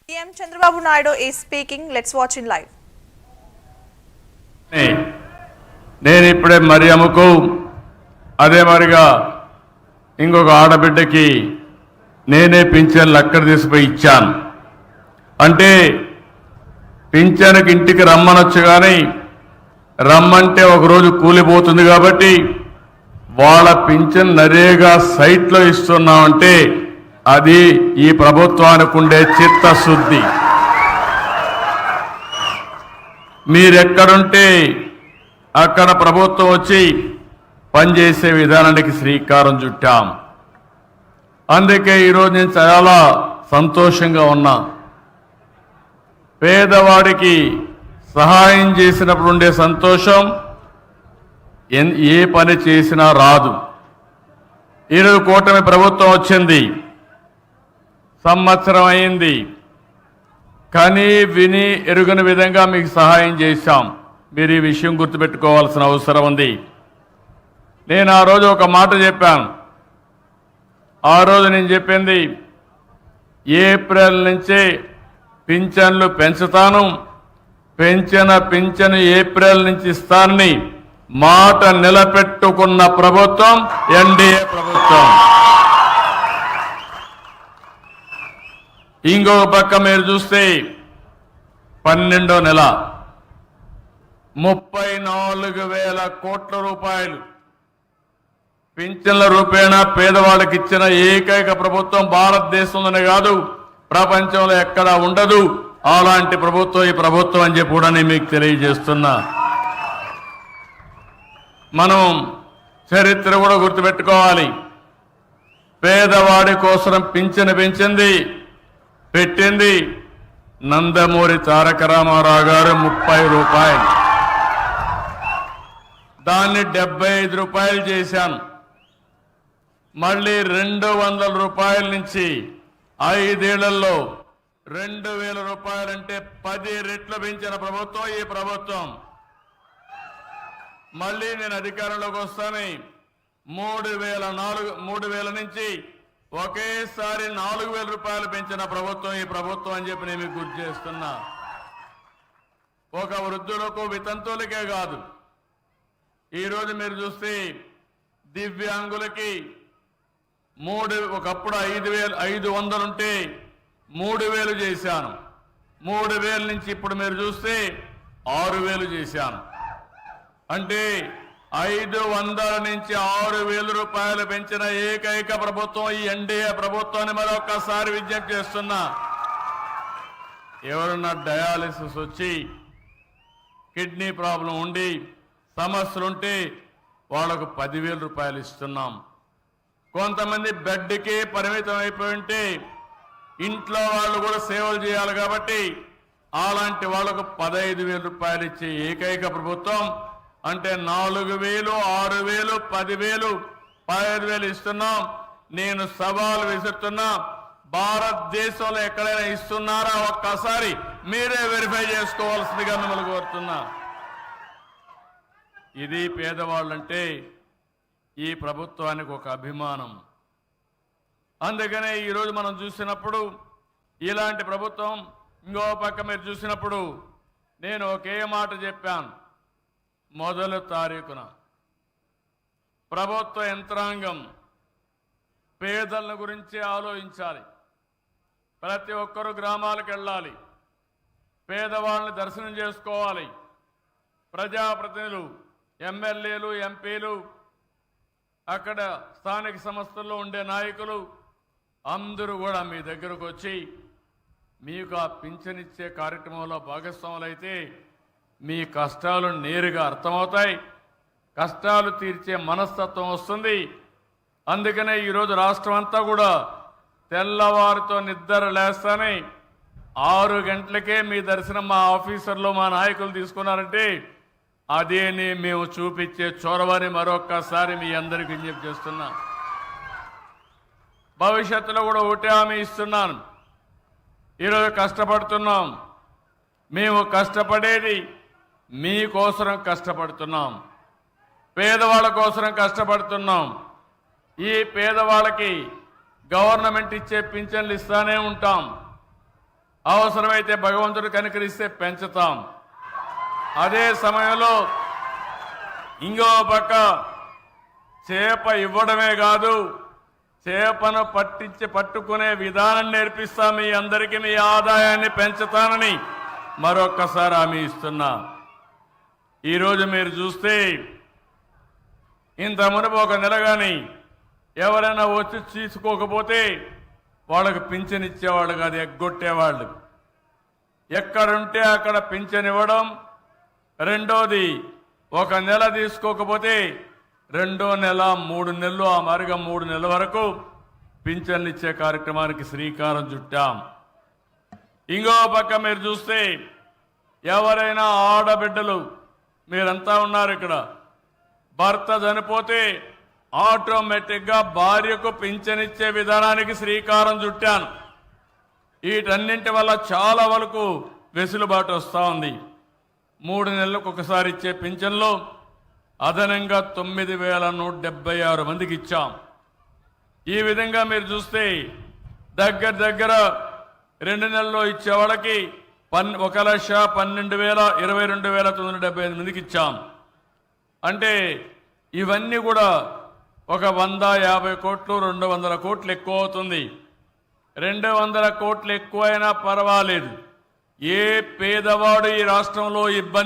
PM Chandrababu Naidu is speaking. Let's watch in live. నేను ఇప్పుడే మరియమ్మకు అదే మరిగా ఇంకొక ఆడబిడ్డకి నేనే పింఛన్లు అక్కడ తీసుకుపోయి ఇచ్చాను. అంటే పింఛన్కి ఇంటికి రమ్మనొచ్చు కానీ రమ్మంటే ఒకరోజు కూలిపోతుంది కాబట్టి వాళ్ళ పింఛన్ నరేగా సైట్లో ఇస్తున్నామంటే అది ఈ ప్రభుత్వానికి ఉండే చిత్తశుద్ధి. మీరెక్కడుంటే అక్కడ ప్రభుత్వం వచ్చి పనిచేసే విధానానికి శ్రీకారం చుట్టాం. అందుకే ఈరోజు నేను చాలా సంతోషంగా ఉన్నా. పేదవాడికి సహాయం చేసినప్పుడు ఉండే సంతోషం ఏ పని చేసినా రాదు. ఈరోజు కూటమి ప్రభుత్వం వచ్చింది, సంవత్సరం అయింది, కానీ విని ఎరుగని విధంగా మీకు సహాయం చేశాం. మీరు ఈ విషయం గుర్తుపెట్టుకోవాల్సిన అవసరం ఉంది. నేను ఆ రోజు ఒక మాట చెప్పాను. ఆ రోజు నేను చెప్పింది ఏప్రిల్ నుంచే పింఛన్లు పెంచుతాను, పింఛను ఏప్రిల్ నుంచి ఇస్తానని మాట నిలబెట్టుకున్న ప్రభుత్వం ఎన్డీఏ ప్రభుత్వం. ఇంకొక పక్క మీరు చూస్తే 12వ నెల 34,000 కోట్ల రూపాయలు పింఛన్ల రూపేణా పేదవాళ్ళకి ఇచ్చిన ఏకైక ప్రభుత్వం భారతదేశంలోనే కాదు ప్రపంచంలో ఎక్కడా ఉండదు. అలాంటి ప్రభుత్వం ఈ ప్రభుత్వం అని చెప్పి కూడా నేను మీకు తెలియజేస్తున్నా. మనం చరిత్ర కూడా గుర్తుపెట్టుకోవాలి. పేదవాడి కోసం పింఛను పెట్టింది నందమూరి తారక రామారావు గారు 30 రూపాయలు. దాన్ని 75 రూపాయలు చేశాను. మళ్ళీ 200 రూపాయల నుంచి 5 ఏళ్లలో 2,000 రూపాయలంటే 10 రెట్లు పెంచిన ప్రభుత్వం ఈ ప్రభుత్వం. మళ్ళీ నేను అధికారంలోకి వస్తాను 3,000 నుంచి ఒకేసారి 4,000 రూపాయలు పెంచిన ప్రభుత్వం ఈ ప్రభుత్వం అని చెప్పి నేను మీకు గుర్తు చేస్తున్నా. ఒక వృద్ధులకు వితంతువులకే కాదు, ఈరోజు మీరు చూస్తే దివ్యాంగులకి ఒకప్పుడు 5,500 ఉంటే 3,000 చేశాను. 3,000 నుంచి ఇప్పుడు మీరు చూస్తే 6,000 చేశాను. అంటే 500 నుంచి 6,000 రూపాయలు పెంచిన ఏకైక ప్రభుత్వం ఈ ఎన్డీఏ ప్రభుత్వాన్ని మరొక్కసారి విజ్ఞప్తి చేస్తున్నా. ఎవరన్నా డయాలిసిస్ వచ్చి కిడ్నీ ప్రాబ్లం ఉండి సమస్యలుంటే వాళ్ళకు 10,000 రూపాయలు ఇస్తున్నాం. కొంతమంది బెడ్కి పరిమితం అయిపోయి ఉంటే ఇంట్లో వాళ్ళు కూడా సేవలు చేయాలి కాబట్టి అలాంటి వాళ్లకు 15,000 రూపాయలు ఇచ్చే ఏకైక ప్రభుత్వం. అంటే 4,000, 6,000, 10,000, 15,000 ఇస్తున్నాం. నేను సవాలు విసురుతున్నా, భారతదేశంలో ఎక్కడైనా ఇస్తున్నారా ఒక్కసారి మీరే వెరిఫై చేసుకోవాల్సిందిగా మిమ్మల్ని కోరుతున్నా. ఇది పేదవాళ్ళంటే ఈ ప్రభుత్వానికి ఒక అభిమానం. అందుకనే ఈరోజు మనం చూసినప్పుడు ఇలాంటి ప్రభుత్వం, ఇంకో పక్క మీరు చూసినప్పుడు నేను ఒకే మాట చెప్పాను. మొదటి తారీఖున ప్రభుత్వ యంత్రాంగం పేదల గురించి ఆలోచించాలి. ప్రతి ఒక్కరూ గ్రామాలకు వెళ్ళాలి, పేదవాళ్ళని దర్శనం చేసుకోవాలి. ప్రజాప్రతినిధులు, ఎమ్మెల్యేలు, ఎంపీలు, అక్కడ స్థానిక సంస్థల్లో ఉండే నాయకులు అందరూ కూడా మీ దగ్గరకు వచ్చి మీకు ఆ పింఛనిచ్చే కార్యక్రమంలో భాగస్వాములైతే మీ కష్టాలు నేరుగా అర్థమవుతాయి, కష్టాలు తీర్చే మనస్తత్వం వస్తుంది. అందుకనే ఈరోజు రాష్ట్రం అంతా కూడా తెల్లవారితో నిద్ర లేస్తానే 6 గంటలకే మీ దర్శనం మా ఆఫీసర్లు, మా నాయకులు తీసుకున్నారంటే అదేని మేము చూపించే చొరవని మరొక్కసారి మీ అందరికీ విజ్ఞప్తి చేస్తున్నా. భవిష్యత్తులో కూడా ఒకటే హామీ ఇస్తున్నాను. ఈరోజు కష్టపడుతున్నాం, మేము కష్టపడేది మీకోసం కష్టపడుతున్నాం, పేదవాళ్ళ కోసం కష్టపడుతున్నాం. ఈ పేదవాళ్ళకి గవర్నమెంట్ ఇచ్చే పింఛన్లు ఇస్తానే ఉంటాం. అవసరమైతే భగవంతుడు కనికరిస్తే పెంచుతాం. అదే సమయంలో ఇంకో పక్క చేప ఇవ్వడమే కాదు, చేపను పట్టుకునే విధానం నేర్పిస్తా, మీ అందరికీ మీ ఆదాయాన్ని పెంచుతానని మరొక్కసారి హామీ ఇస్తున్నా. ఈరోజు మీరు చూస్తే ఇంత మునుపు ఒక నెల కానీ ఎవరైనా వచ్చి తీసుకోకపోతే వాళ్ళకు పింఛన్ ఇచ్చేవాళ్ళు కాదు, ఎగ్గొట్టేవాళ్ళు. ఎక్కడుంటే అక్కడ పింఛన్ ఇవ్వడం. రెండోది, ఒక నెల తీసుకోకపోతే రెండో నెల 3 నెలలు, ఆ మరిగా 3 నెలల వరకు పింఛన్లు ఇచ్చే కార్యక్రమానికి శ్రీకారం చుట్టాం. ఇంకో పక్క మీరు చూస్తే ఎవరైనా ఆడబిడ్డలు, మీరంతా ఉన్నారు ఇక్కడ, భర్త చనిపోతే ఆటోమేటిక్గా భార్యకు పింఛన్ ఇచ్చే విధానానికి శ్రీకారం చుట్టాను. వీటన్నింటి వల్ల చాలా వరకు వెసులుబాటు వస్తూ ఉంది. 3 నెలలకు ఒకసారి ఇచ్చే పింఛన్లో అదనంగా 9,176 మందికి ఇచ్చాం. ఈ విధంగా మీరు చూస్తే దగ్గర 2 నెలల్లో ఇచ్చే వాళ్ళకి 1,12,22,975 మందికి ఇచ్చాం. అంటే ఇవన్నీ కూడా ఒక 150 కోట్లు 200 కోట్లు ఎక్కువ అవుతుంది. 200 కోట్లు ఎక్కువైనా పర్వాలేదు. ఏ పేదవాడు ఈ రాష్ట్రంలో ఇబ్బంది